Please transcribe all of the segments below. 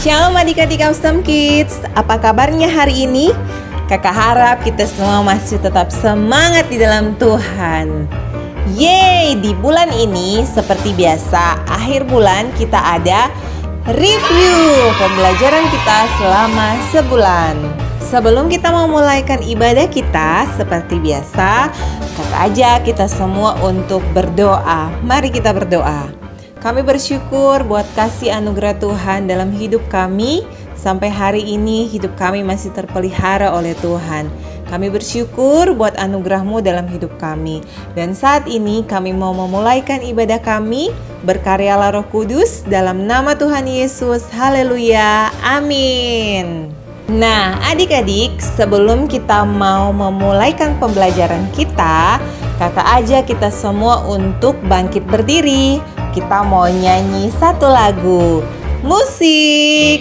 Shalom adik-adik Awesome Kids, apa kabarnya hari ini? Kakak harap kita semua masih tetap semangat di dalam Tuhan. Yeay, di bulan ini seperti biasa, akhir bulan kita ada review pembelajaran kita selama sebulan. Sebelum kita memulaikan ibadah kita, seperti biasa, kakak ajak kita semua untuk berdoa. Mari kita berdoa. Kami bersyukur buat kasih anugerah Tuhan dalam hidup kami. Sampai hari ini hidup kami masih terpelihara oleh Tuhan. Kami bersyukur buat anugerah-Mu dalam hidup kami. Dan saat ini kami mau memulaikan ibadah kami. Berkaryalah Roh Kudus dalam nama Tuhan Yesus. Haleluya. Amin. Nah, adik-adik, sebelum kita mau memulaikan pembelajaran kita, kakak ajak kita semua untuk bangkit berdiri. Kita mau nyanyi satu lagu. Musik.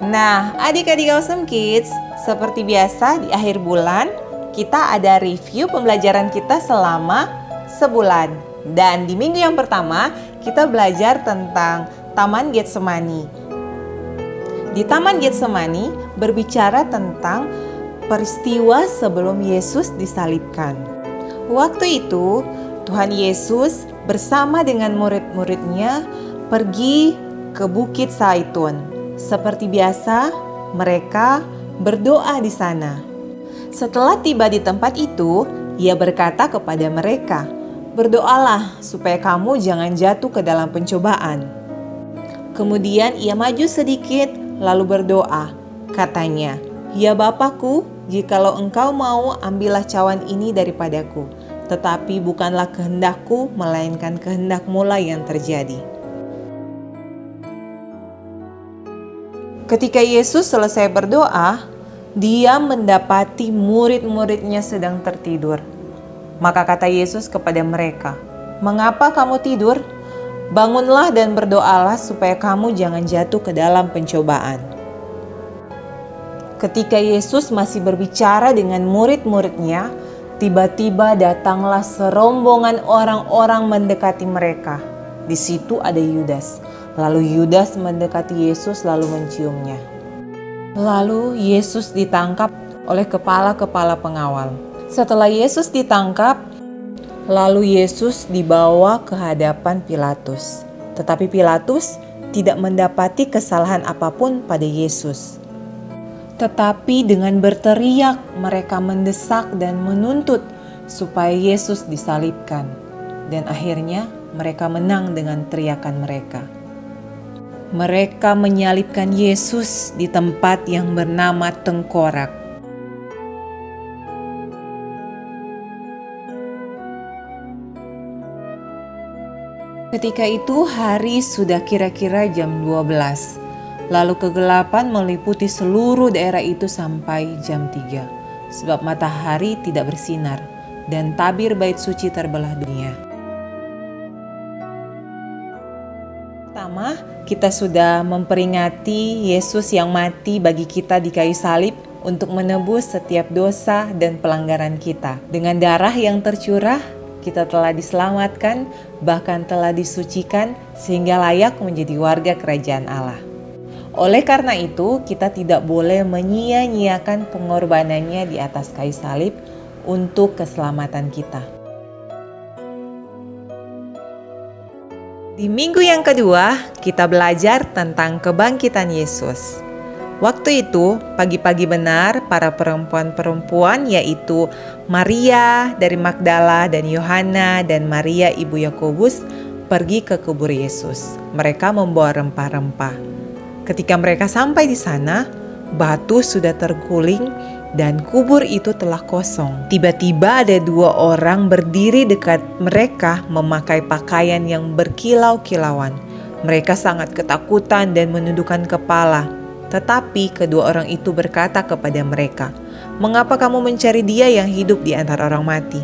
Nah, adik-adik Awesome Kids, seperti biasa di akhir bulan kita ada review pembelajaran kita selama sebulan. Dan di minggu yang pertama kita belajar tentang Taman Getsemani. Di Taman Getsemani berbicara tentang peristiwa sebelum Yesus disalibkan. Waktu itu Tuhan Yesus bersama dengan murid-muridnya pergi ke Bukit Zaitun. Seperti biasa, mereka berdoa di sana. Setelah tiba di tempat itu, Ia berkata kepada mereka, "Berdoalah supaya kamu jangan jatuh ke dalam pencobaan." Kemudian Ia maju sedikit, lalu berdoa. Katanya, "Ya Bapakku, jikalau Engkau mau, ambillah cawan ini daripadaku. Tetapi bukanlah kehendakku, melainkan kehendak-Mu lah yang terjadi." Ketika Yesus selesai berdoa, Dia mendapati murid-muridnya sedang tertidur. Maka kata Yesus kepada mereka, "Mengapa kamu tidur? Bangunlah dan berdoalah supaya kamu jangan jatuh ke dalam pencobaan. Ketika Yesus masih berbicara dengan murid-muridnya, tiba-tiba datanglah serombongan orang-orang mendekati mereka. Di situ ada Yudas. Lalu Yudas mendekati Yesus lalu menciumnya. Lalu Yesus ditangkap oleh kepala-kepala pengawal. Setelah Yesus ditangkap, lalu Yesus dibawa ke hadapan Pilatus. Tetapi Pilatus tidak mendapati kesalahan apapun pada Yesus. Tetapi dengan berteriak mereka mendesak dan menuntut supaya Yesus disalibkan. Dan akhirnya mereka menang dengan teriakan mereka. Mereka menyalibkan Yesus di tempat yang bernama Tengkorak. Ketika itu hari sudah kira-kira jam 12. Lalu kegelapan meliputi seluruh daerah itu sampai jam 3. Sebab matahari tidak bersinar dan tabir bait suci terbelah dunia. Pertama, kita sudah memperingati Yesus yang mati bagi kita di kayu salib untuk menebus setiap dosa dan pelanggaran kita. Dengan darah yang tercurah, kita telah diselamatkan, bahkan telah disucikan sehingga layak menjadi warga kerajaan Allah. Oleh karena itu, kita tidak boleh menyia-nyiakan pengorbanannya di atas kayu salib untuk keselamatan kita. Di minggu yang kedua, kita belajar tentang kebangkitan Yesus. Waktu itu, pagi-pagi benar, para perempuan-perempuan yaitu Maria dari Magdala dan Yohana dan Maria ibu Yakobus pergi ke kubur Yesus. Mereka membawa rempah-rempah. Ketika mereka sampai di sana, batu sudah terguling dan kubur itu telah kosong. Tiba-tiba ada 2 orang berdiri dekat mereka memakai pakaian yang berkilau-kilauan. Mereka sangat ketakutan dan menundukkan kepala. Tetapi kedua orang itu berkata kepada mereka, "Mengapa kamu mencari Dia yang hidup di antara orang mati?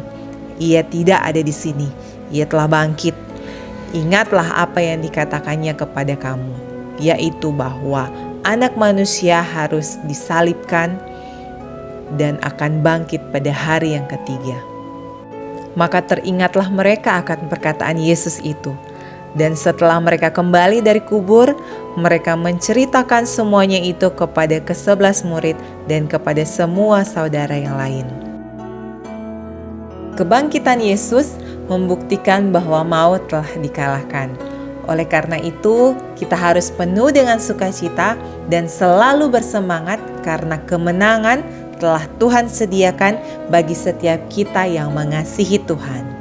Ia tidak ada di sini, Ia telah bangkit. Ingatlah apa yang dikatakannya kepada kamu, yaitu bahwa Anak Manusia harus disalibkan dan akan bangkit pada hari yang ketiga." Maka teringatlah mereka akan perkataan Yesus itu. Dan setelah mereka kembali dari kubur, mereka menceritakan semuanya itu kepada ke-11 murid dan kepada semua saudara yang lain. Kebangkitan Yesus membuktikan bahwa maut telah dikalahkan. Oleh karena itu, kita harus penuh dengan sukacita dan selalu bersemangat karena kemenangan telah Tuhan sediakan bagi setiap kita yang mengasihi Tuhan.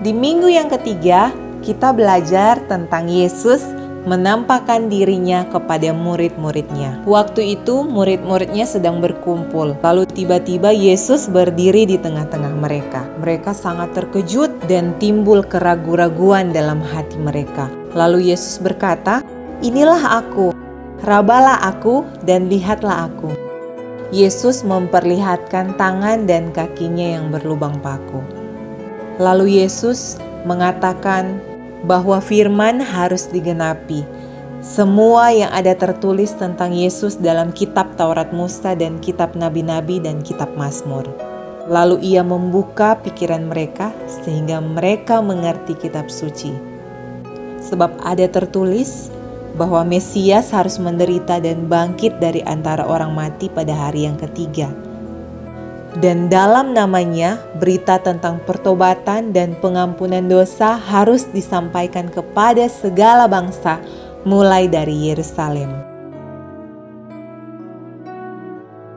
Di minggu yang ketiga, kita belajar tentang Yesus menampakkan dirinya kepada murid-muridnya. Waktu itu murid-muridnya sedang berkumpul. Lalu tiba-tiba Yesus berdiri di tengah-tengah mereka. Mereka sangat terkejut dan timbul keraguan-raguan dalam hati mereka. Lalu Yesus berkata, "Inilah aku, rabalah aku dan lihatlah aku." Yesus memperlihatkan tangan dan kakinya yang berlubang paku. Lalu Yesus mengatakan bahwa firman harus digenapi. Semua yang ada tertulis tentang Yesus dalam kitab Taurat Musa dan kitab Nabi-Nabi dan kitab Mazmur. Lalu ia membuka pikiran mereka sehingga mereka mengerti kitab suci. Sebab ada tertulis bahwa Mesias harus menderita dan bangkit dari antara orang mati pada hari yang ketiga. Dan dalam namanya, berita tentang pertobatan dan pengampunan dosa harus disampaikan kepada segala bangsa, mulai dari Yerusalem.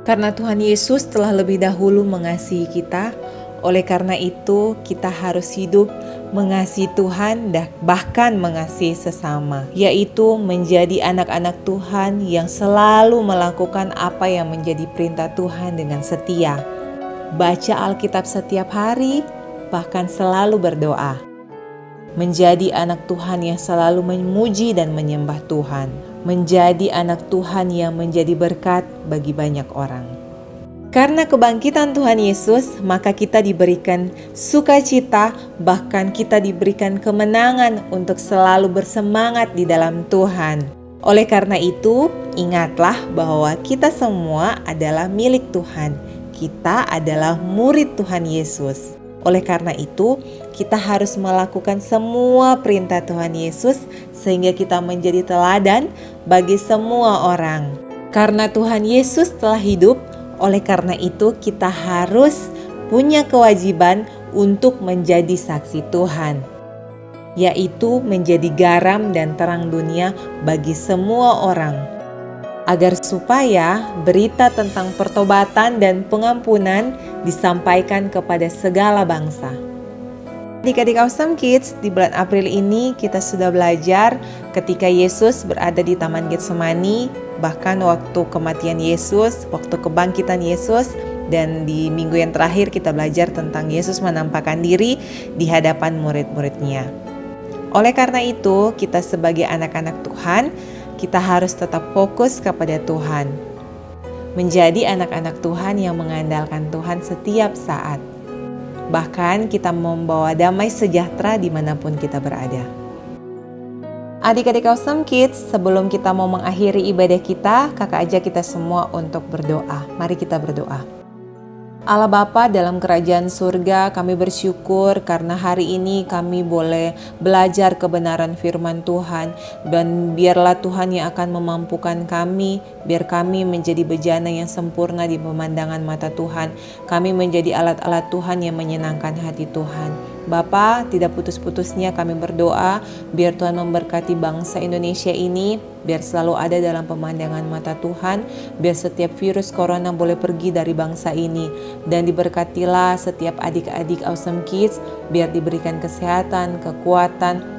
Karena Tuhan Yesus telah lebih dahulu mengasihi kita, oleh karena itu kita harus hidup mengasihi Tuhan dan bahkan mengasihi sesama, yaitu menjadi anak-anak Tuhan yang selalu melakukan apa yang menjadi perintah Tuhan dengan setia. Baca Alkitab setiap hari, bahkan selalu berdoa. Menjadi anak Tuhan yang selalu memuji dan menyembah Tuhan. Menjadi anak Tuhan yang menjadi berkat bagi banyak orang. Karena kebangkitan Tuhan Yesus, maka kita diberikan sukacita, bahkan kita diberikan kemenangan untuk selalu bersemangat di dalam Tuhan. Oleh karena itu, ingatlah bahwa kita semua adalah milik Tuhan. Kita adalah murid Tuhan Yesus. Oleh karena itu, kita harus melakukan semua perintah Tuhan Yesus sehingga kita menjadi teladan bagi semua orang. Karena Tuhan Yesus telah hidup, oleh karena itu kita harus punya kewajiban untuk menjadi saksi Tuhan, yaitu menjadi garam dan terang dunia bagi semua orang, agar supaya berita tentang pertobatan dan pengampunan disampaikan kepada segala bangsa. Adik-adik Awesome Kids, di bulan April ini kita sudah belajar ketika Yesus berada di Taman Getsemani, bahkan waktu kematian Yesus, waktu kebangkitan Yesus, dan di minggu yang terakhir kita belajar tentang Yesus menampakkan diri di hadapan murid-muridnya. Oleh karena itu, kita sebagai anak-anak Tuhan, kita harus tetap fokus kepada Tuhan. Menjadi anak-anak Tuhan yang mengandalkan Tuhan setiap saat. Bahkan kita membawa damai sejahtera dimanapun kita berada. Adik-adik Awesome Kids, sebelum kita mau mengakhiri ibadah kita, kakak ajak kita semua untuk berdoa. Mari kita berdoa. Allah Bapa dalam kerajaan surga, kami bersyukur karena hari ini kami boleh belajar kebenaran firman Tuhan. Dan biarlah Tuhan yang akan memampukan kami, biar kami menjadi bejana yang sempurna di pemandangan mata Tuhan. Kami menjadi alat-alat Tuhan yang menyenangkan hati Tuhan. Bapa, tidak putus-putusnya kami berdoa, biar Tuhan memberkati bangsa Indonesia ini, biar selalu ada dalam pemandangan mata Tuhan, biar setiap virus corona boleh pergi dari bangsa ini, dan diberkatilah setiap adik-adik Awesome Kids, biar diberikan kesehatan, kekuatan,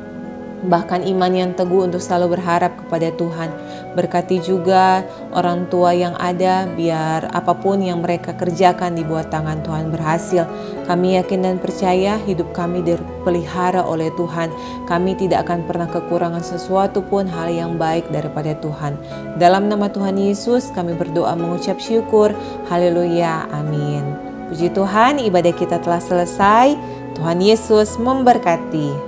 bahkan iman yang teguh untuk selalu berharap kepada Tuhan. Berkati juga orang tua yang ada, biar apapun yang mereka kerjakan di bawah tangan Tuhan berhasil. Kami yakin dan percaya hidup kami dipelihara oleh Tuhan. Kami tidak akan pernah kekurangan sesuatu pun hal yang baik daripada Tuhan. Dalam nama Tuhan Yesus kami berdoa mengucap syukur. Haleluya, amin. Puji Tuhan, ibadah kita telah selesai. Tuhan Yesus memberkati.